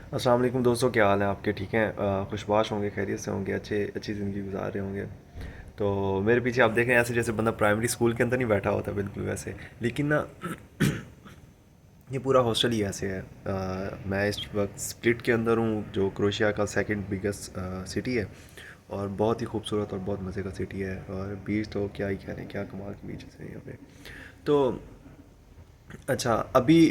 अस्सलाम वालेकुम दोस्तों, क्या हाल है आपके? ठीक हैं? खुशबाश होंगे, खैरियत से होंगे, अच्छी ज़िंदगी गुजार रहे होंगे। तो मेरे पीछे आप देख रहे हैं ऐसे जैसे बंदा प्राइमरी स्कूल के अंदर नहीं बैठा होता, बिल्कुल वैसे। लेकिन ना ये पूरा हॉस्टल ही ऐसे है। मैं इस वक्त स्प्लिट के अंदर हूँ, जो क्रोएशिया का सेकंड बिगेस्ट सिटी है, और बहुत ही खूबसूरत और बहुत मज़े का सिटी है। और बीच तो क्या ही कह रहे हैं, क्या कमाल के बीचेस हैं यहाँ पे। तो अच्छा, अभी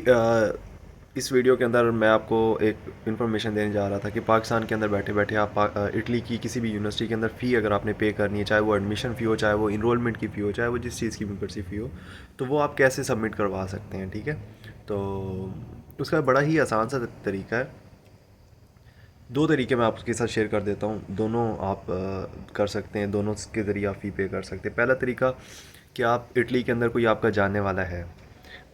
इस वीडियो के अंदर मैं आपको एक इन्फॉर्मेशन देने जा रहा था कि पाकिस्तान के अंदर बैठे बैठे आप इटली की किसी भी यूनिवर्सिटी के अंदर फ़ी अगर आपने पे करनी है, चाहे वो एडमिशन फ़ी हो, चाहे वो इनरोलमेंट की फ़ी हो, चाहे वो जिस चीज़ की मेंबरशिप फ़ी हो, तो वो आप कैसे सबमिट करवा सकते हैं। ठीक है, तो उसका बड़ा ही आसान सा तरीका है। दो तरीके मैं आपके साथ शेयर कर देता हूँ, दोनों आप कर सकते हैं, दोनों के ज़रिए आप फ़ी पे कर सकते हैं। पहला तरीका कि आप इटली के अंदर कोई आपका जानने वाला है,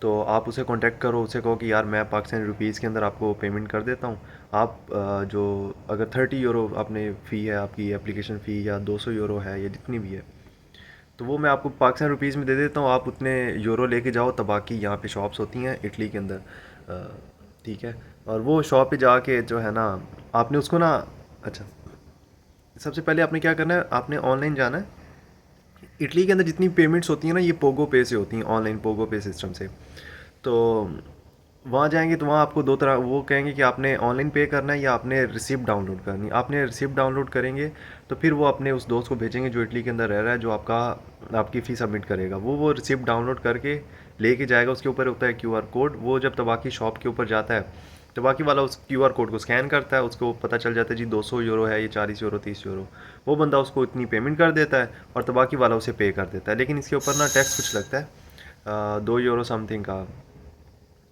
तो आप उसे कांटेक्ट करो, उसे कहो कि यार मैं पाकिस्तानी रुपीज़ के अंदर आपको पेमेंट कर देता हूँ। आप जो अगर 30 यूरो आपने फ़ी है, आपकी एप्लीकेशन फ़ी, या 200 यूरो है, या जितनी भी है, तो वो मैं आपको पाकिस्तान रुपीज़ में दे देता हूँ। आप उतने यूरो लेके जाओ, तबाकी यहाँ पे शॉप्स होती हैं इटली के अंदर। ठीक है, और वो शॉप पे जाके जो है ना, आपने उसको ना, अच्छा, सबसे पहले आपने क्या करना है, आपने ऑनलाइन जाना है। इटली के अंदर जितनी पेमेंट्स होती हैं ना, ये पोगो पे से होती हैं, ऑनलाइन पोगो पे सिस्टम से। तो वहाँ जाएंगे तो वहाँ आपको दो तरह, वो कहेंगे कि आपने ऑनलाइन पे करना है या आपने रिसिप्ट डाउनलोड करनी है। आपने रिसिप्ट डाउनलोड करेंगे तो फिर वो अपने उस दोस्त को भेजेंगे जो इटली के अंदर रह रहा है, जो आपकी फ़ीस सबमिट करेगा। वो रिसिप्ट डाउनलोड करके लेके जाएगा। उसके ऊपर होता है क्यूआर कोड। वो जब तबाकी शॉप के ऊपर जाता है, तबाकी वाला उस क्यूआर कोड को स्कैन करता है, उसको पता चल जाता है जी 200 यूरो है, ये 40 यूरो, 30 यूरो। वो बंदा उसको इतनी पेमेंट कर देता है और तबाकी वाला उसे पे कर देता है। लेकिन इसके ऊपर ना टैक्स कुछ लगता है, 2 यूरो समथिंग का,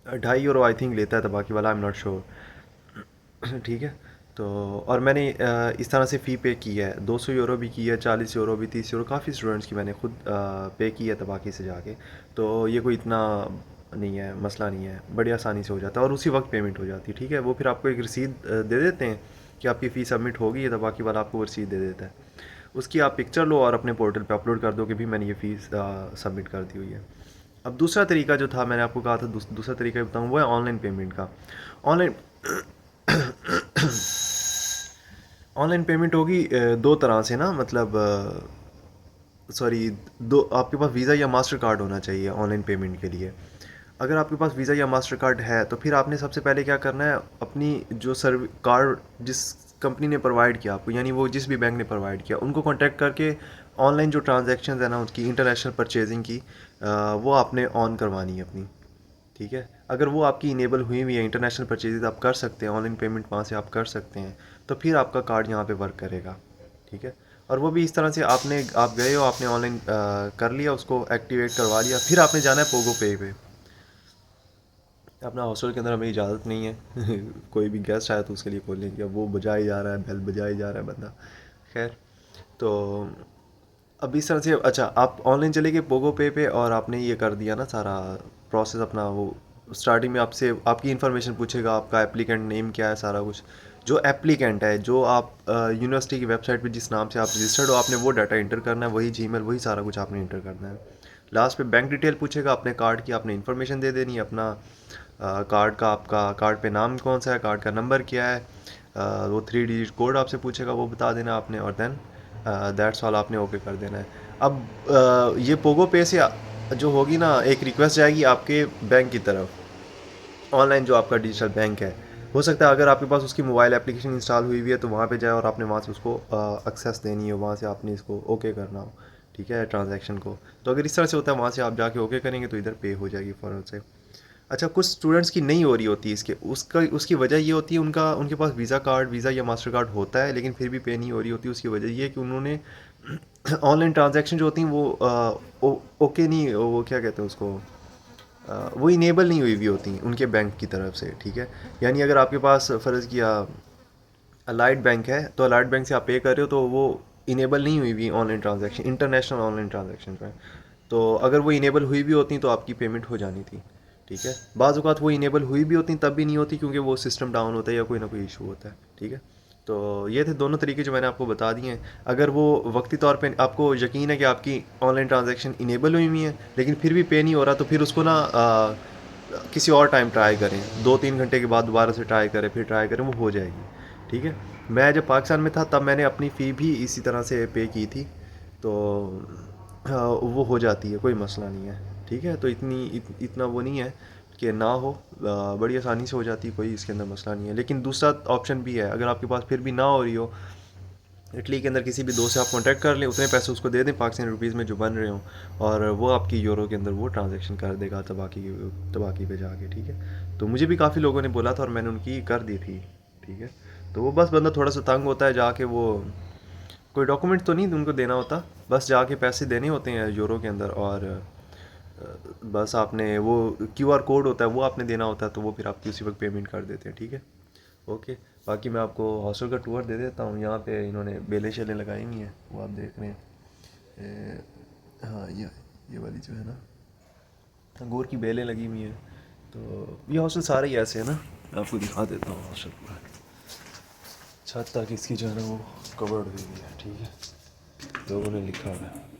2.5 यूरो आई थिंक लेता है तबाकी वाला, आई एम नॉट श्योर। ठीक है, तो और मैंने इस तरह से फ़ी पे की है, 200 यूरो भी की है, 40 यूरो भी, 30 यूरो, काफ़ी स्टूडेंट्स की मैंने खुद पे की है तबाकी से जाके। तो ये कोई इतना नहीं है, मसला नहीं है, बड़ी आसानी से हो जाता है और उसी वक्त पेमेंट हो जाती है। ठीक है, वो फिर आपको एक रसीद दे देते हैं कि आपकी फ़ीस सबमिट होगी, ये तबाकी वाला आपको वो रसीद दे देता है। उसकी आप पिक्चर लो और अपने पोर्टल पे अपलोड कर दो कि भी मैंने ये फ़ीस सबमिट कर दी हुई है। अब दूसरा तरीका जो था, मैंने आपको कहा था दूसरा तरीका बताऊँ, वो है ऑनलाइन पेमेंट का। ऑनलाइन ऑनलाइन पेमेंट होगी दो तरह से ना, मतलब सॉरी, दो, आपके पास वीज़ा या मास्टर कार्ड होना चाहिए ऑनलाइन पेमेंट के लिए। अगर आपके पास वीज़ा या मास्टर कार्ड है तो फिर आपने सबसे पहले क्या करना है, अपनी जो सर्व कार्ड जिस कंपनी ने प्रोवाइड किया आपको, यानी वो जिस भी बैंक ने प्रोवाइड किया, उनको कांटेक्ट करके ऑनलाइन जो ट्रांजैक्शन है ना, उसकी इंटरनेशनल परचेजिंग की, वो आपने ऑन करवानी है अपनी। ठीक है, अगर वो आपकी इनेबल हुई हुई है, इंटरनेशनल परचेजेस आप कर सकते हैं, ऑनलाइन पेमेंट वहाँ से आप कर सकते हैं, तो फिर आपका कार्ड यहाँ पे वर्क करेगा। ठीक है, और वो भी इस तरह से, आप गए हो, आपने ऑनलाइन कर लिया, उसको एक्टिवेट करवा लिया, फिर आपने जाना है पोगो पे। अपना हॉस्टल के अंदर हमें इजाज़त नहीं है कोई भी गेस्ट आया तो उसके लिए खोलने की, अब वो बजाई जा रहा है, बेल बजाई जा रहा है बंदा। खैर, तो अब इस तरह से, अच्छा, आप ऑनलाइन चले गए पोगो पे और आपने ये कर दिया ना सारा प्रोसेस अपना। वो स्टार्टिंग में आपसे आपकी इन्फॉर्मेशन पूछेगा, आपका एप्लीकेंट नेम क्या है, सारा कुछ। जो एप्लीकेंट है, जो आप यूनिवर्सिटी की वेबसाइट पे जिस नाम से आप रजिस्टर्ड हो, आपने वो डाटा इंटर करना है, वही जीमेल, वही सारा कुछ आपने इंटर करना है। लास्ट पे बैंक डिटेल पूछेगा, अपने कार्ड की आपने इन्फॉर्मेशन दे देनी है, अपना कार्ड का, आपका कार्ड पे नाम कौन सा है, कार्ड का नंबर क्या है, वो 3 डिजिट कोड आपसे पूछेगा, वो बता देना आपने, और देन दैट्स ऑल, आपने ओके कर देना है। अब ये पोगो पे से जो होगी ना, एक रिक्वेस्ट जाएगी आपके बैंक की तरफ, ऑनलाइन जो आपका डिजिटल बैंक है। हो सकता है अगर आपके पास उसकी मोबाइल एप्लीकेशन इंस्टॉल हुई हुई है तो वहाँ पे जाए और आपने वहाँ से उसको एक्सेस देनी है, वहाँ से आपने इसको ओके करना हो। ठीक है, ट्रांजैक्शन को। तो अगर इस तरह से होता है, वहाँ से आप जाके ओके करेंगे तो इधर पे हो जाएगी फ़ौरन से। अच्छा, कुछ स्टूडेंट्स की नहीं हो रही होती इसके, उसकी वजह ये होती है, उनके पास वीज़ा या मास्टर कार्ड होता है लेकिन फिर भी पे नहीं हो रही होती। उसकी वजह ये है कि उन्होंने ऑनलाइन ट्रांजैक्शन जो होती हैं वो ओके नहीं, वो क्या कहते हैं उसको, वो इनेबल नहीं हुई हुई होती उनके बैंक की तरफ से। ठीक है, यानी अगर आपके पास फ़र्ज़ किया अलाइड बैंक है, तो अलाइड बैंक से आप पे कर रहे हो तो वो इनेबल नहीं हुई हुई online transaction, international online transaction जो है। तो अगर वो इनेबल हुई भी होती तो आपकी पेमेंट हो जानी थी। ठीक है, बाज़ औक़ात वो इनेबल हुई भी होती तब भी नहीं होती, क्योंकि वो सिस्टम डाउन होता है या कोई ना कोई इशू होता है। ठीक है, तो ये थे दोनों तरीके जो मैंने आपको बता दिए हैं। अगर वो वक्ती तौर पे आपको यकीन है कि आपकी ऑनलाइन ट्रांजैक्शन इनेबल हुई हुई है लेकिन फिर भी पे नहीं हो रहा, तो फिर उसको ना किसी और टाइम ट्राई करें, 2-3 घंटे के बाद दोबारा से ट्राई करें, फिर ट्राई करें, वो हो जाएगी। ठीक है। मैं जब पाकिस्तान में था तब मैंने अपनी फ़ी भी इसी तरह से पे की थी, तो वो हो जाती है, कोई मसला नहीं है। ठीक है, तो इतना वो नहीं है कि ना हो, बड़ी आसानी से हो जाती है, कोई इसके अंदर मसला नहीं है। लेकिन दूसरा ऑप्शन भी है, अगर आपके पास फिर भी ना हो रही हो, इटली के अंदर किसी भी दोस्त से आप कांटेक्ट कर लें, उतने पैसे उसको दे दें पाकिस्तानी रुपीज़ में जो बन रहे हों, और वो आपकी यूरो के अंदर वो ट्रांजैक्शन कर देगा तबाकी पे जाके। ठीक है, तो मुझे भी काफ़ी लोगों ने बोला था और मैंने उनकी कर दी थी। ठीक है, तो वो बस बंदा थोड़ा सा तंग होता है, जाके वो कोई डॉक्यूमेंट तो नहीं उनको देना होता, बस जाके पैसे देने होते हैं यूरो के अंदर, और बस आपने वो क्यूआर कोड होता है वो आपने देना होता है, तो वो फिर आपकी उसी वक्त पेमेंट कर देते हैं। ठीक है, ओके। बाकी मैं आपको हॉस्टल का टूर दे देता हूँ। यहाँ पे इन्होंने बेलें शेलें लगाई हुई हैं, वो आप देख रहे हैं। हाँ, ये वाली जो है ना, अंगूर की बेलें लगी हुई हैं। तो ये हॉस्टल सारे ही ऐसे है ना, मैं आपको दिखा देता हूँ हॉस्टल पूरा। छत तक इसकी जो है ना वो कवर्ड हुई हुई है। ठीक है, लोगों ने लिखा हुआ है।